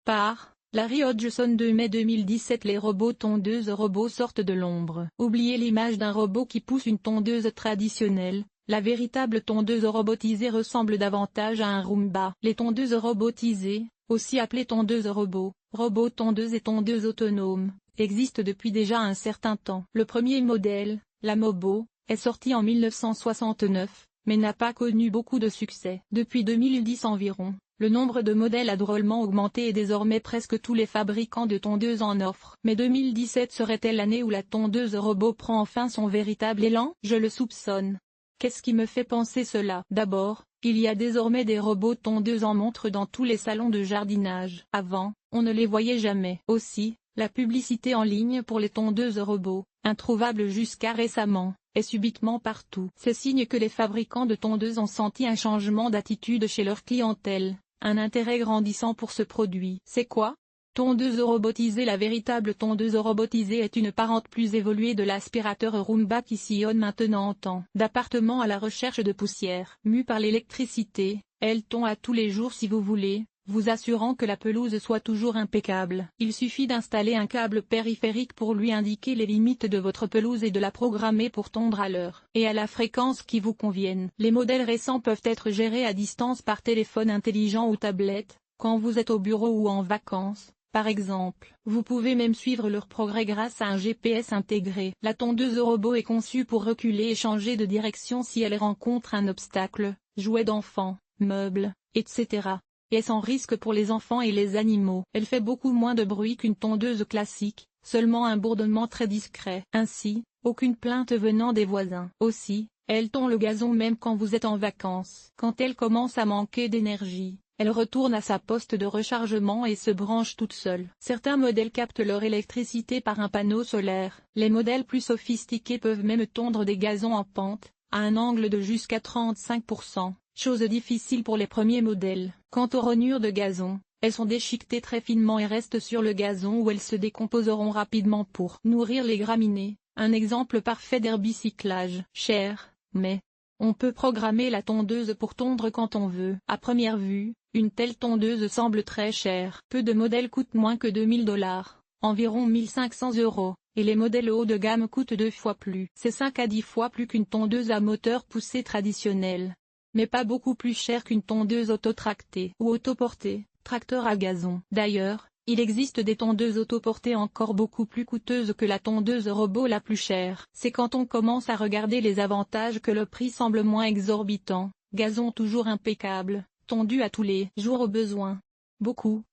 Par Larry Hodgson, 2 mai 2017. Les tondeuses robots sortent de l'ombre. Oubliez l'image d'un robot qui pousse une tondeuse traditionnelle. La véritable tondeuse robotisée ressemble davantage à un Roomba. Les tondeuses robotisées, aussi appelées tondeuses robots tondeuses et tondeuses autonomes, existent depuis déjà un certain temps. Le premier modèle, la Mobo, est sorti en 1969, mais n'a pas connu beaucoup de succès. Depuis 2010 environ, le nombre de modèles a drôlement augmenté et désormais presque tous les fabricants de tondeuses en offrent. Mais 2017 serait-elle l'année où la tondeuse robot prend enfin son véritable élan? Je le soupçonne. Qu'est-ce qui me fait penser cela? D'abord, il y a désormais des robots tondeuses en montre dans tous les salons de jardinage. Avant, on ne les voyait jamais. Aussi, la publicité en ligne pour les tondeuses robots, introuvable jusqu'à récemment, est subitement partout. C'est signe que les fabricants de tondeuses ont senti un changement d'attitude chez leur clientèle, un intérêt grandissant pour ce produit. C'est quoi? Tondeuse robotisée. La véritable tondeuse robotisée est une parente plus évoluée de l'aspirateur Roomba qui sillonne maintenant en temps d'appartement à la recherche de poussière. Mue par l'électricité, elle tond à tous les jours si vous voulez, vous assurant que la pelouse soit toujours impeccable. Il suffit d'installer un câble périphérique pour lui indiquer les limites de votre pelouse et de la programmer pour tondre à l'heure et à la fréquence qui vous conviennent. Les modèles récents peuvent être gérés à distance par téléphone intelligent ou tablette, quand vous êtes au bureau ou en vacances. Par exemple, vous pouvez même suivre leur progrès grâce à un GPS intégré. La tondeuse robot est conçue pour reculer et changer de direction si elle rencontre un obstacle, jouets d'enfants, meubles, etc. Et sans risque pour les enfants et les animaux. Elle fait beaucoup moins de bruit qu'une tondeuse classique, seulement un bourdonnement très discret. Ainsi, aucune plainte venant des voisins. Aussi, elle tond le gazon même quand vous êtes en vacances. Quand elle commence à manquer d'énergie, elle retourne à sa poste de rechargement et se branche toute seule. Certains modèles captent leur électricité par un panneau solaire. Les modèles plus sophistiqués peuvent même tondre des gazons en pente, à un angle de jusqu'à 35%, chose difficile pour les premiers modèles. Quant aux rognures de gazon, elles sont déchiquetées très finement et restent sur le gazon où elles se décomposeront rapidement pour nourrir les graminées, un exemple parfait d'herbicyclage. Cher, mais on peut programmer la tondeuse pour tondre quand on veut. À première vue, une telle tondeuse semble très chère. Peu de modèles coûtent moins que $2000, environ 1500 €, et les modèles haut de gamme coûtent 2 fois plus. C'est 5 à 10 fois plus qu'une tondeuse à moteur poussé traditionnelle. Mais pas beaucoup plus cher qu'une tondeuse autotractée ou autoportée, tracteur à gazon. D'ailleurs, il existe des tondeuses autoportées encore beaucoup plus coûteuses que la tondeuse robot la plus chère. C'est quand on commence à regarder les avantages que le prix semble moins exorbitant. Gazon toujours impeccable, tondu à tous les jours au besoin. Beaucoup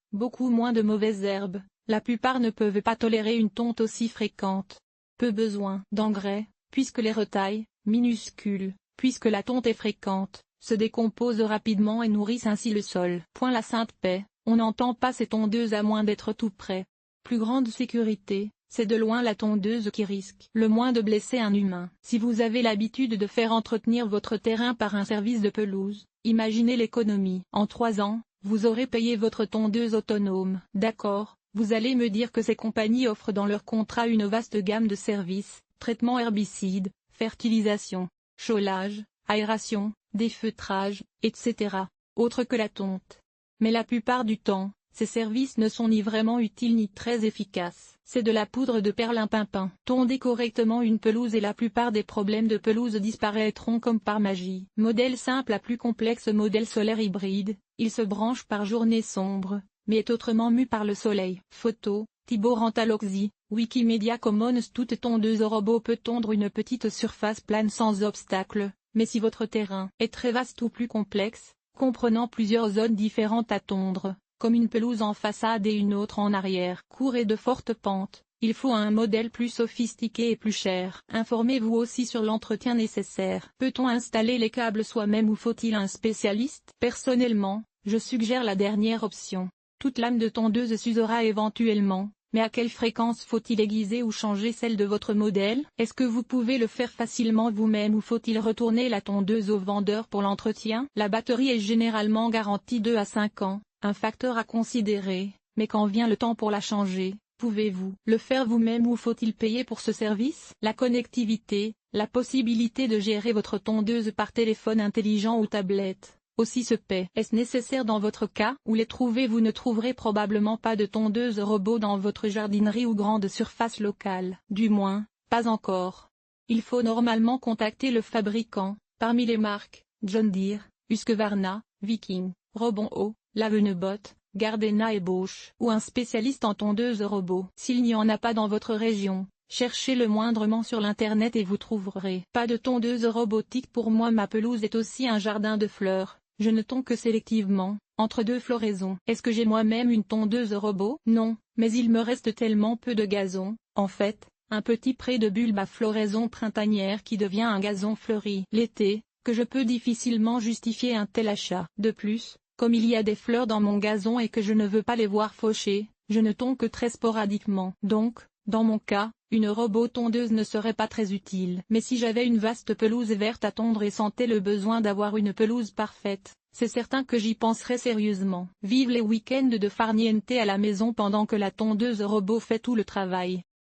moins de mauvaises herbes. La plupart ne peuvent pas tolérer une tonte aussi fréquente. Peu besoin d'engrais, puisque les retailles, minuscules, puisque la tonte est fréquente, se décomposent rapidement et nourrissent ainsi le sol. Point la sainte paix. On n'entend pas ces tondeuses à moins d'être tout près. Plus grande sécurité, c'est de loin la tondeuse qui risque le moins de blesser un humain. Si vous avez l'habitude de faire entretenir votre terrain par un service de pelouse, imaginez l'économie. En 3 ans, vous aurez payé votre tondeuse autonome. D'accord, vous allez me dire que ces compagnies offrent dans leur contrat une vaste gamme de services, traitement herbicide, fertilisation, chaulage, aération, défeutrage, etc. autre que la tonte. Mais la plupart du temps, ces services ne sont ni vraiment utiles ni très efficaces. C'est de la poudre de perlimpinpin. Tondez correctement une pelouse et la plupart des problèmes de pelouse disparaîtront comme par magie. Modèle simple à plus complexe. Modèle solaire hybride, il se branche par journée sombre, mais est autrement mu par le soleil. Photo, Thibaut Rantaloxy, Wikimedia Commons. Toute tondeuse robot peut tondre une petite surface plane sans obstacle, mais si votre terrain est très vaste ou plus complexe, comprenant plusieurs zones différentes à tondre, comme une pelouse en façade et une autre en arrière, court et de fortes pentes, il faut un modèle plus sophistiqué et plus cher. Informez-vous aussi sur l'entretien nécessaire. Peut-on installer les câbles soi-même ou faut-il un spécialiste? Personnellement, je suggère la dernière option. Toute lame de tondeuse s'usera éventuellement, mais à quelle fréquence faut-il aiguiser ou changer celle de votre modèle? Est-ce que vous pouvez le faire facilement vous-même ou faut-il retourner la tondeuse au vendeur pour l'entretien? La batterie est généralement garantie 2 à 5 ans, un facteur à considérer, mais quand vient le temps pour la changer, pouvez-vous le faire vous-même ou faut-il payer pour ce service? La connectivité, la possibilité de gérer votre tondeuse par téléphone intelligent ou tablette, aussi se paie. Est-ce nécessaire dans votre cas? Où les trouver? Vous ne trouverez probablement pas de tondeuse robot dans votre jardinerie ou grande surface locale. Du moins, pas encore. Il faut normalement contacter le fabricant. Parmi les marques, John Deere, Husqvarna, Viking, Robot, Lavenebot, Gardena et Bosch. Ou un spécialiste en tondeuse robot. S'il n'y en a pas dans votre région, cherchez-le moindrement sur l'internet et vous trouverez. Pas de tondeuse robotique pour moi. Ma pelouse est aussi un jardin de fleurs. Je ne tonds que sélectivement, entre deux floraisons. Est-ce que j'ai moi-même une tondeuse robot? Non, mais il me reste tellement peu de gazon, en fait, un petit pré de bulbes à floraison printanière qui devient un gazon fleuri l'été, que je peux difficilement justifier un tel achat. De plus, comme il y a des fleurs dans mon gazon et que je ne veux pas les voir faucher, je ne tonds que très sporadiquement. Donc, dans mon cas, une robot tondeuse ne serait pas très utile. Mais si j'avais une vaste pelouse verte à tondre et sentais le besoin d'avoir une pelouse parfaite, c'est certain que j'y penserais sérieusement. Vive les week-ends de farniente à la maison pendant que la tondeuse robot fait tout le travail.